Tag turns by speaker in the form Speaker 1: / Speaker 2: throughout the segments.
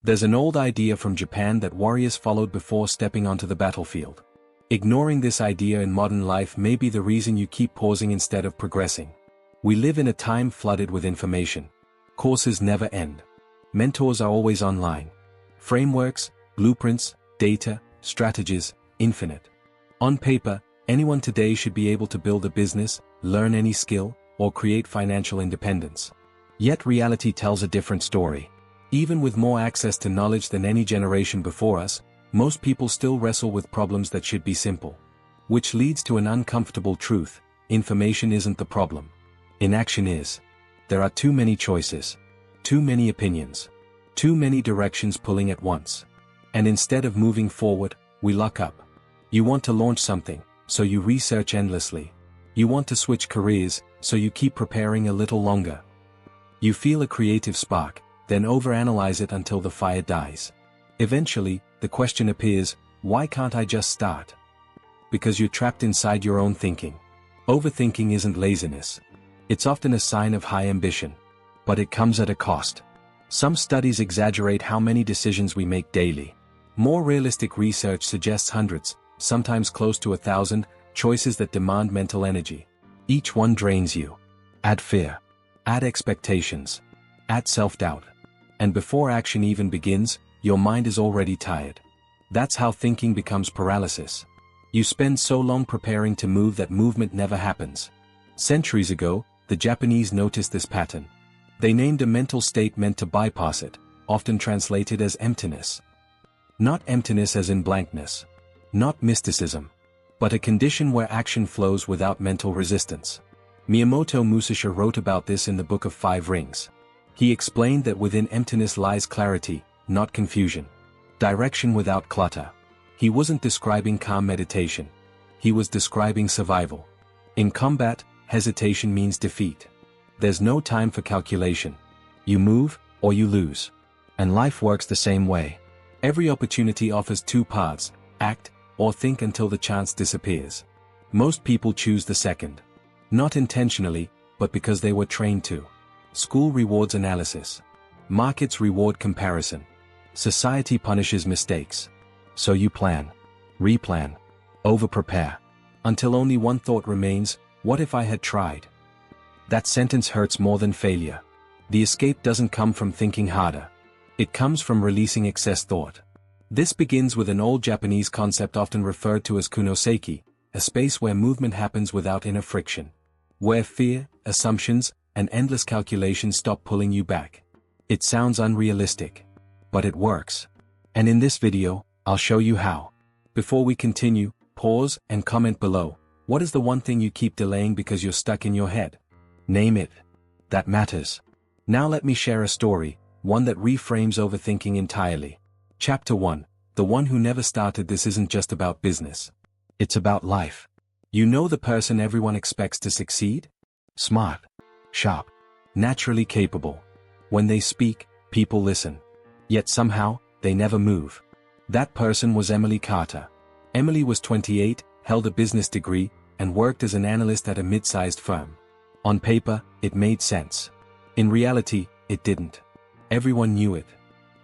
Speaker 1: There's an old idea from Japan that warriors followed before stepping onto the battlefield. Ignoring this idea in modern life may be the reason you keep pausing instead of progressing. We live in a time flooded with information. Courses never end. Mentors are always online. Frameworks, blueprints, data, strategies, infinite. On paper, anyone today should be able to build a business, learn any skill, or create financial independence. Yet reality tells a different story. Even with more access to knowledge than any generation before us, most people still wrestle with problems that should be simple. Which leads to an uncomfortable truth: information isn't the problem. Inaction is. There are too many choices. Too many opinions. Too many directions pulling at once. And instead of moving forward, we lock up. You want to launch something, so you research endlessly. You want to switch careers, so you keep preparing a little longer. You feel a creative spark, then overanalyze it until the fire dies. Eventually, the question appears, why can't I just start? Because you're trapped inside your own thinking. Overthinking isn't laziness. It's often a sign of high ambition. But it comes at a cost. Some studies exaggerate how many decisions we make daily. More realistic research suggests hundreds, sometimes close to 1,000, choices that demand mental energy. Each one drains you. Add fear. Add expectations. Add self-doubt. And before action even begins, your mind is already tired. That's how thinking becomes paralysis. You spend so long preparing to move that movement never happens. Centuries ago, the Japanese noticed this pattern. They named a mental state meant to bypass it, often translated as emptiness. Not emptiness as in blankness. Not mysticism. But a condition where action flows without mental resistance. Miyamoto Musashi wrote about this in the Book of Five Rings. He explained that within emptiness lies clarity, not confusion. Direction without clutter. He wasn't describing calm meditation. He was describing survival. In combat, hesitation means defeat. There's no time for calculation. You move, or you lose. And life works the same way. Every opportunity offers two paths: act, or think until the chance disappears. Most people choose the second. Not intentionally, but because they were trained to. School rewards analysis. Markets reward comparison. Society punishes mistakes. So you plan, replan, over-prepare. Until only one thought remains: what if I had tried? That sentence hurts more than failure. The escape doesn't come from thinking harder. It comes from releasing excess thought. This begins with an old Japanese concept often referred to as kunoseki, a space where movement happens without inner friction. Where fear, assumptions, and endless calculations stop pulling you back. It sounds unrealistic. But it works. And in this video, I'll show you how. Before we continue, pause and comment below. What is the one thing you keep delaying because you're stuck in your head? Name it. That matters. Now let me share a story, one that reframes overthinking entirely. Chapter 1. The one who never started. This isn't just about business. It's about life. You know the person everyone expects to succeed? Smart. Sharp. Naturally capable. When they speak, people listen. Yet somehow, they never move. That person was Emily Carter. Emily was 28, held a business degree, and worked as an analyst at a mid-sized firm. On paper, it made sense. In reality, it didn't. Everyone knew it.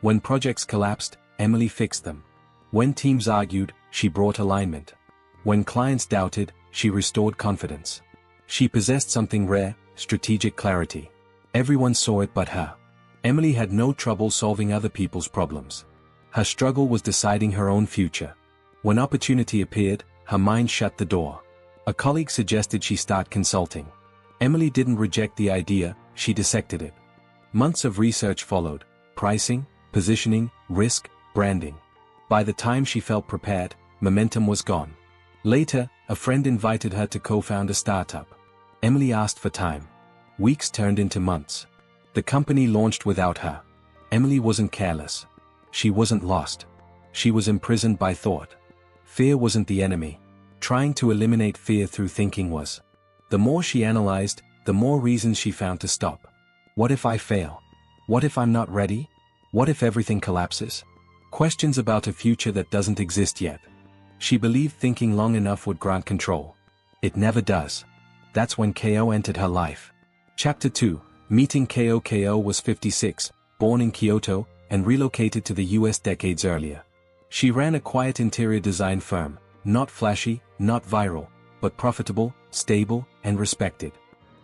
Speaker 1: When projects collapsed, Emily fixed them. When teams argued, she brought alignment. When clients doubted, she restored confidence. She possessed something rare: strategic clarity. Everyone saw it but her. Emily had no trouble solving other people's problems. Her struggle was deciding her own future. When opportunity appeared, her mind shut the door. A colleague suggested she start consulting. Emily didn't reject the idea, she dissected it. Months of research followed: pricing, positioning, risk, branding. By the time she felt prepared, momentum was gone. Later, a friend invited her to co-found a startup. Emily asked for time. Weeks turned into months. The company launched without her. Emily wasn't careless. She wasn't lost. She was imprisoned by thought. Fear wasn't the enemy. Trying to eliminate fear through thinking was. The more she analyzed, the more reasons she found to stop. What if I fail? What if I'm not ready? What if everything collapses? Questions about a future that doesn't exist yet. She believed thinking long enough would grant control. It never does. That's when KO entered her life. Chapter 2. Meeting KO. KO was 56, born in Kyoto, and relocated to the US decades earlier. She ran a quiet interior design firm, not flashy, not viral, but profitable, stable, and respected.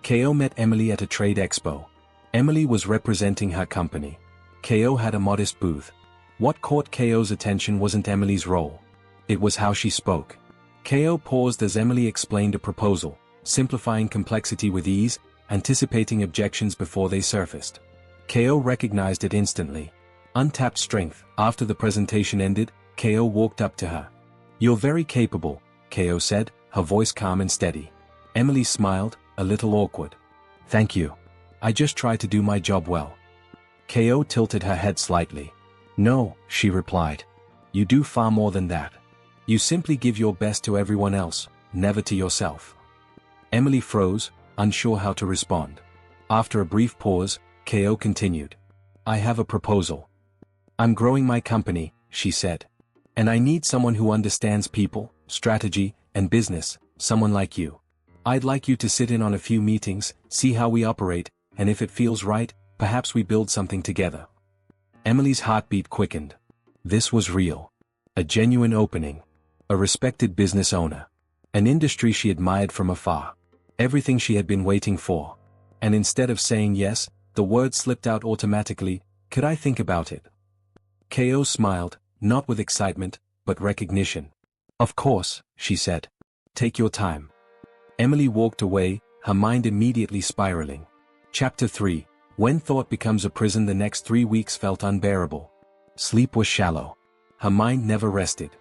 Speaker 1: Ko met Emily at a trade expo. Emily was representing her company. Ko had a modest booth. What caught Ko's attention wasn't Emily's role. It was how she spoke. Ko paused as Emily explained a proposal, simplifying complexity with ease, anticipating objections before they surfaced. Ko recognized it instantly. Untapped strength. After the presentation ended, Ko walked up to her. "You're very capable," Ko said, her voice calm and steady. Emily smiled, a little awkward. "Thank you. I just try to do my job well." Ko tilted her head slightly. "No," she replied. "You do far more than that. You simply give your best to everyone else, never to yourself." Emily froze, unsure how to respond. After a brief pause, Ko continued. "I have a proposal. I'm growing my company," she said. "And I need someone who understands people, strategy, and business, someone like you. I'd like you to sit in on a few meetings, see how we operate, and if it feels right, perhaps we build something together." Emily's heartbeat quickened. This was real. A genuine opening. A respected business owner. An industry she admired from afar. Everything she had been waiting for. And instead of saying yes, the words slipped out automatically, "Could I think about it?" Ko smiled, not with excitement, but recognition. "Of course," she said. "Take your time." Emily walked away, her mind immediately spiraling. Chapter 3. When thought becomes a prison. The next 3 weeks felt unbearable. Sleep was shallow. Her mind never rested.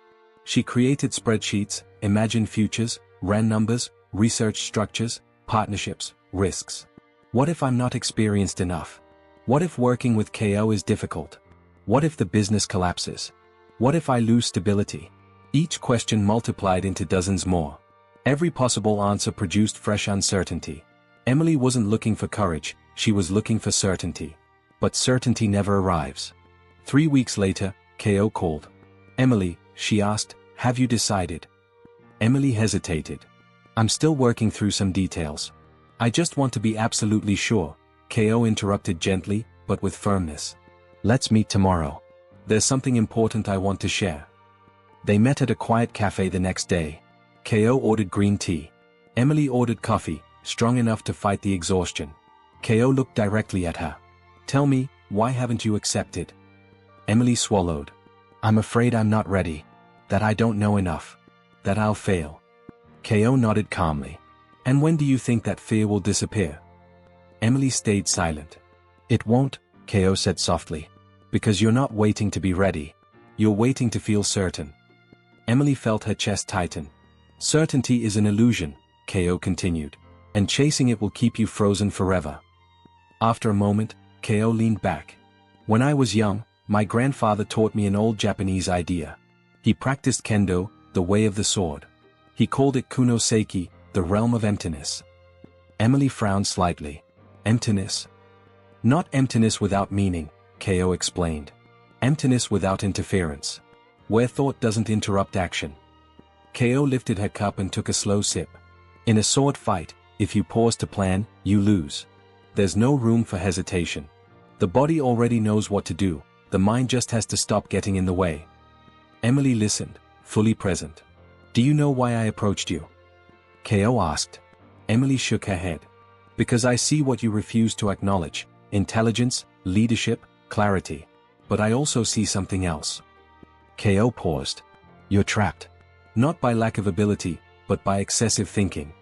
Speaker 1: She created spreadsheets, imagined futures, ran numbers, researched structures, partnerships, risks. What if I'm not experienced enough? What if working with Ko is difficult? What if the business collapses? What if I lose stability? Each question multiplied into dozens more. Every possible answer produced fresh uncertainty. Emily wasn't looking for courage, she was looking for certainty. But certainty never arrives. 3 weeks later, Ko called. "Emily," she asked, "have you decided?" Emily hesitated. "I'm still working through some details. I just want to be absolutely sure," Ko interrupted gently, but with firmness. "Let's meet tomorrow. There's something important I want to share." They met at a quiet cafe the next day. Ko ordered green tea. Emily ordered coffee, strong enough to fight the exhaustion. Ko looked directly at her. "Tell me, why haven't you accepted?" Emily swallowed. "I'm afraid I'm not ready. That I don't know enough. That I'll fail." Ko nodded calmly. "And when do you think that fear will disappear?" Emily stayed silent. "It won't," Ko said softly. "Because you're not waiting to be ready. You're waiting to feel certain." Emily felt her chest tighten. "Certainty is an illusion," Ko continued. "And chasing it will keep you frozen forever." After a moment, Ko leaned back. "When I was young, my grandfather taught me an old Japanese idea. He practiced kendo, the way of the sword. He called it kunoseki, the realm of emptiness." Emily frowned slightly. "Emptiness?" "Not emptiness without meaning," Ko explained. "Emptiness without interference. Where thought doesn't interrupt action." Ko lifted her cup and took a slow sip. "In a sword fight, if you pause to plan, you lose. There's no room for hesitation. The body already knows what to do, the mind just has to stop getting in the way." Emily listened, fully present. "Do you know why I approached you?" Ko asked. Emily shook her head. "Because I see what you refuse to acknowledge: intelligence, leadership, clarity. But I also see something else." Ko paused. "You're trapped. Not by lack of ability, but by excessive thinking."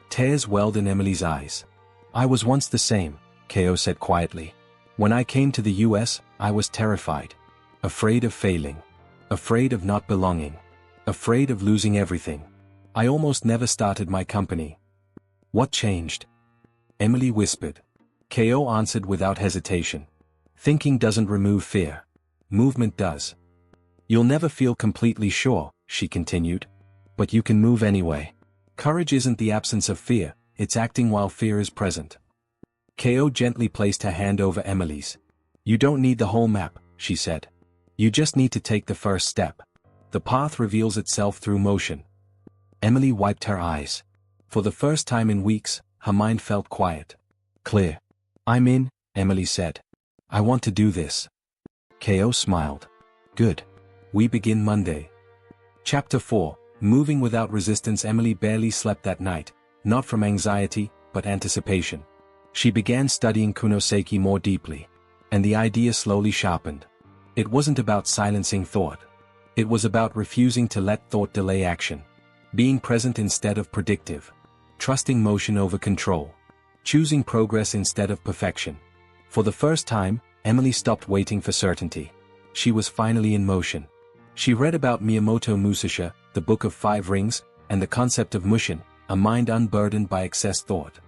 Speaker 1: Tears welled in Emily's eyes. "I was once the same," Ko said quietly. "When I came to the US, I was terrified. Afraid of failing. Afraid of not belonging. Afraid of losing everything. I almost never started my company." "What changed?" Emily whispered. Ko answered without hesitation. "Thinking doesn't remove fear. Movement does. You'll never feel completely sure," she continued. "But you can move anyway. Courage isn't the absence of fear, it's acting while fear is present." Ko gently placed her hand over Emily's. "You don't need the whole map," she said. "You just need to take the first step. The path reveals itself through motion." Emily wiped her eyes. For the first time in weeks, her mind felt quiet. "Clear. I'm in," Emily said. "I want to do this." Ko smiled. Good. We begin Monday. Chapter 4, Moving Without Resistance. Emily barely slept that night, not from anxiety, but anticipation. She began studying Kunoseki more deeply. And the idea slowly sharpened. It wasn't about silencing thought. It was about refusing to let thought delay action. Being present instead of predictive. Trusting motion over control. Choosing progress instead of perfection. For the first time, Emily stopped waiting for certainty. She was finally in motion. She read about Miyamoto Musashi, the Book of Five Rings, and the concept of mushin, a mind unburdened by excess thought.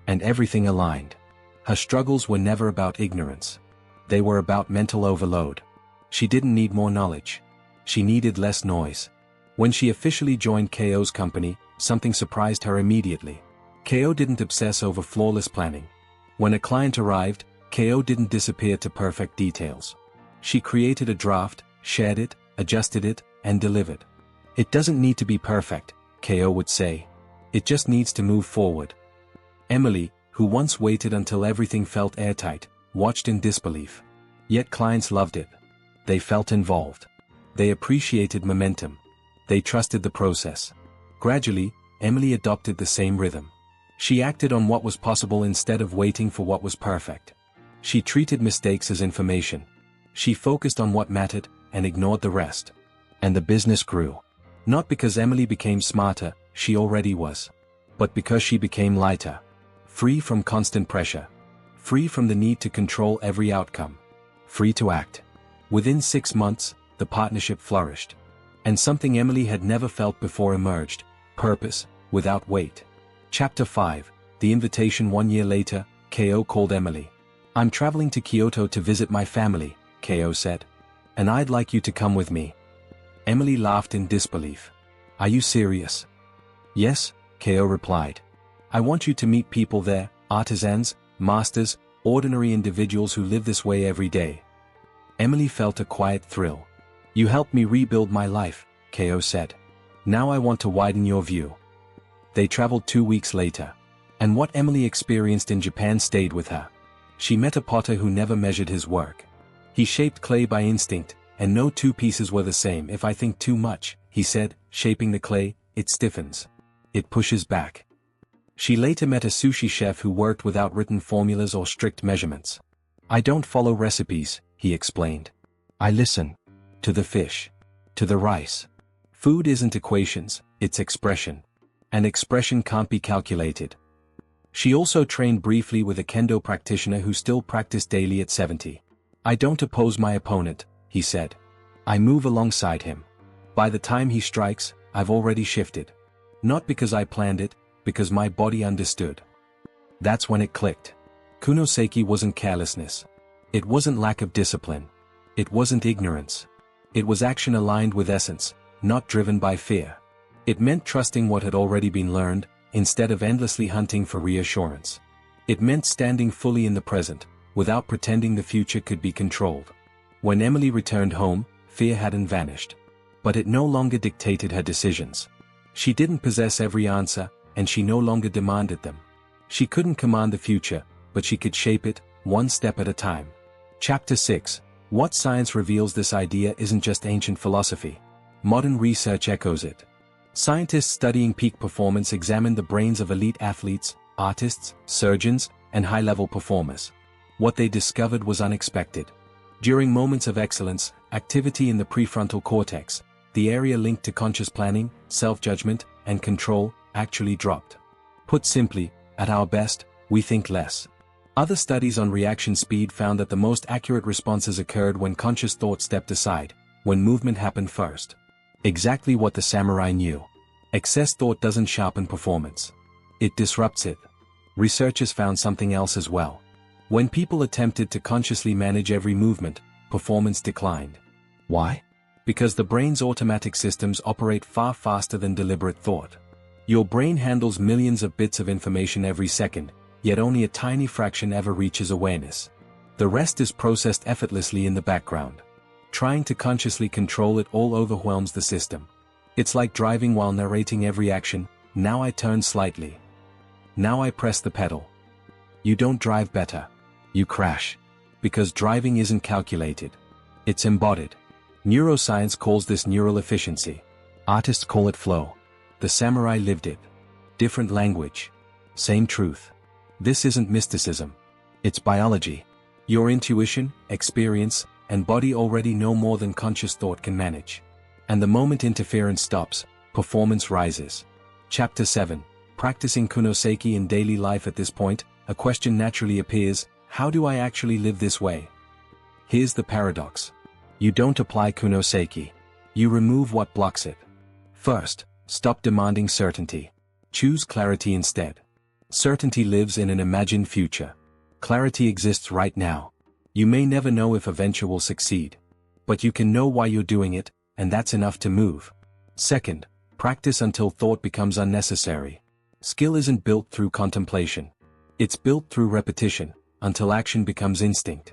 Speaker 1: And everything aligned. Her struggles were never about ignorance. They were about mental overload. She didn't need more knowledge. She needed less noise. When she officially joined Ko's company, something surprised her immediately. Ko didn't obsess over flawless planning. When a client arrived, Ko didn't disappear to perfect details. She created a draft, shared it, adjusted it, and delivered. It doesn't need to be perfect, Ko would say. It just needs to move forward. Emily, who once waited until everything felt airtight, watched in disbelief. Yet clients loved it. They felt involved. They appreciated momentum. They trusted the process. Gradually, Emily adopted the same rhythm. She acted on what was possible instead of waiting for what was perfect. She treated mistakes as information. She focused on what mattered, and ignored the rest. And the business grew. Not because Emily became smarter, she already was. But because she became lighter. Free from constant pressure. Free from the need to control every outcome. Free to act. Within 6 months, the partnership flourished. And something Emily had never felt before emerged: purpose, without weight. Chapter 5, The Invitation. 1 year later, Ko called Emily. "I'm traveling to Kyoto to visit my family," Ko said. "And I'd like you to come with me." Emily laughed in disbelief. "Are you serious?" "Yes," Ko replied. "I want you to meet people there, artisans, masters, ordinary individuals who live this way every day." Emily felt a quiet thrill. "You helped me rebuild my life," Ko said. "Now I want to widen your view." They traveled 2 weeks later. And what Emily experienced in Japan stayed with her. She met a potter who never measured his work. He shaped clay by instinct, and no two pieces were the same. "If I think too much," he said, shaping the clay, "it stiffens. It pushes back." She later met a sushi chef who worked without written formulas or strict measurements. "I don't follow recipes," he explained. "I listen. To the fish. To the rice. Food isn't equations, it's expression. And expression can't be calculated." She also trained briefly with a kendo practitioner who still practiced daily at 70. "I don't oppose my opponent," he said. "I move alongside him. By the time he strikes, I've already shifted. Not because I planned it, because my body understood." That's when it clicked. Kunoseki wasn't carelessness. It wasn't lack of discipline. It wasn't ignorance. It was action aligned with essence, not driven by fear. It meant trusting what had already been learned, instead of endlessly hunting for reassurance. It meant standing fully in the present, without pretending the future could be controlled. When Emily returned home, fear hadn't vanished. But it no longer dictated her decisions. She didn't possess every answer, and she no longer demanded them. She couldn't command the future, but she could shape it, one step at a time. Chapter 6, What Science Reveals. This idea isn't just ancient philosophy. Modern research echoes it. Scientists studying peak performance examined the brains of elite athletes, artists, surgeons, and high-level performers. What they discovered was unexpected. During moments of excellence, activity in the prefrontal cortex, the area linked to conscious planning, self-judgment, and control, actually dropped. Put simply, at our best, we think less. Other studies on reaction speed found that the most accurate responses occurred when conscious thought stepped aside, when movement happened first. Exactly what the samurai knew. Excess thought doesn't sharpen performance. It disrupts it. Researchers found something else as well. When people attempted to consciously manage every movement, performance declined. Why? Because the brain's automatic systems operate far faster than deliberate thought. Your brain handles millions of bits of information every second, yet only a tiny fraction ever reaches awareness. The rest is processed effortlessly in the background. Trying to consciously control it all overwhelms the system. It's like driving while narrating every action. Now I turn slightly. Now I press the pedal. You don't drive better. You crash. Because driving isn't calculated. It's embodied. Neuroscience calls this neural efficiency. Artists call it flow. The samurai lived it. Different language. Same truth. This isn't mysticism. It's biology. Your intuition, experience, and body already know more than conscious thought can manage. And the moment interference stops, performance rises. Chapter 7. Practicing kunoseki in daily life. At this point, a question naturally appears: how do I actually live this way? Here's the paradox. You don't apply kunoseki. You remove what blocks it. First, stop demanding certainty. Choose clarity instead. Certainty lives in an imagined future. Clarity exists right now. You may never know if a venture will succeed. But you can know why you're doing it, and that's enough to move. Second, practice until thought becomes unnecessary. Skill isn't built through contemplation. It's built through repetition, until action becomes instinct.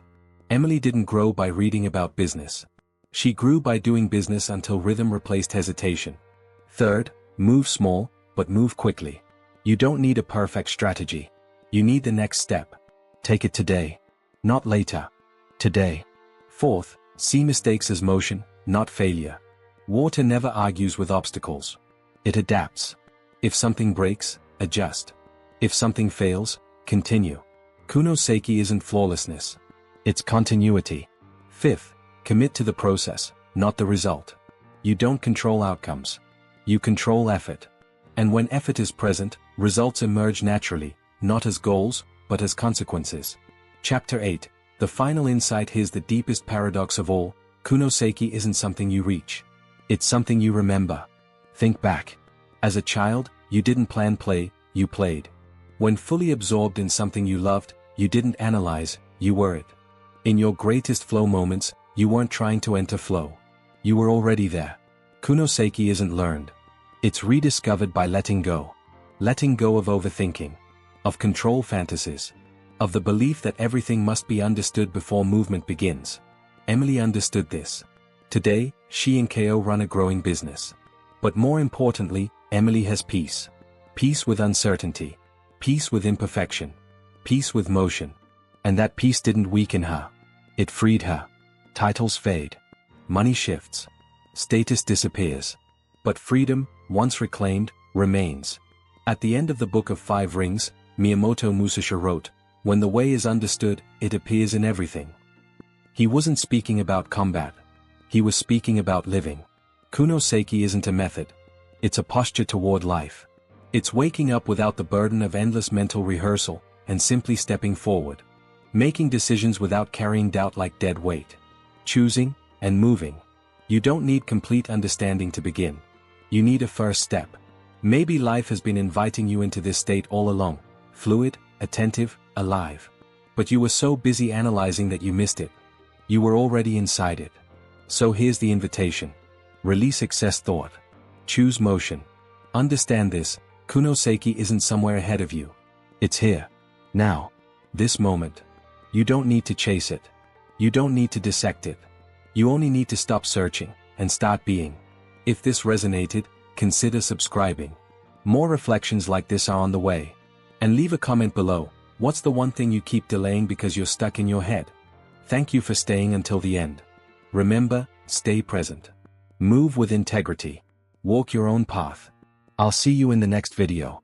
Speaker 1: Emily didn't grow by reading about business. She grew by doing business until rhythm replaced hesitation. Third, move small, but move quickly. You don't need a perfect strategy. You need the next step. Take it today. Not later. Today. Fourth, see mistakes as motion, not failure. Water never argues with obstacles. It adapts. If something breaks, adjust. If something fails, continue. Kunoseki isn't flawlessness. It's continuity. Fifth, commit to the process, not the result. You don't control outcomes. You control effort. And when effort is present, results emerge naturally, not as goals, but as consequences. Chapter 8. The final insight. Here's the deepest paradox of all. Kunoseki isn't something you reach. It's something you remember. Think back. As a child, you didn't plan play, you played. When fully absorbed in something you loved, you didn't analyze, you were it. In your greatest flow moments, you weren't trying to enter flow. You were already there. Kunoseki isn't learned. It's rediscovered by letting go. Letting go of overthinking. Of control fantasies. Of the belief that everything must be understood before movement begins. Emily understood this. Today, she and Ko run a growing business. But more importantly, Emily has peace. Peace with uncertainty. Peace with imperfection. Peace with motion. And that peace didn't weaken her. It freed her. Titles fade. Money shifts. Status disappears. But freedom, once reclaimed, remains. At the end of the Book of Five Rings, Miyamoto Musashi wrote, "When the way is understood, it appears in everything." He wasn't speaking about combat. He was speaking about living. Kunoseki isn't a method. It's a posture toward life. It's waking up without the burden of endless mental rehearsal, and simply stepping forward. Making decisions without carrying doubt like dead weight. Choosing, and moving. You don't need complete understanding to begin. You need a first step. Maybe life has been inviting you into this state all along, fluid, attentive, alive. But you were so busy analyzing that you missed it. You were already inside it. So here's the invitation. Release excess thought. Choose motion. Understand this, Kunoseki isn't somewhere ahead of you. It's here. Now. This moment. You don't need to chase it. You don't need to dissect it. You only need to stop searching, and start being. If this resonated, consider subscribing. More reflections like this are on the way. And leave a comment below. What's the one thing you keep delaying because you're stuck in your head? Thank you for staying until the end. Remember, stay present. Move with integrity. Walk your own path. I'll see you in the next video.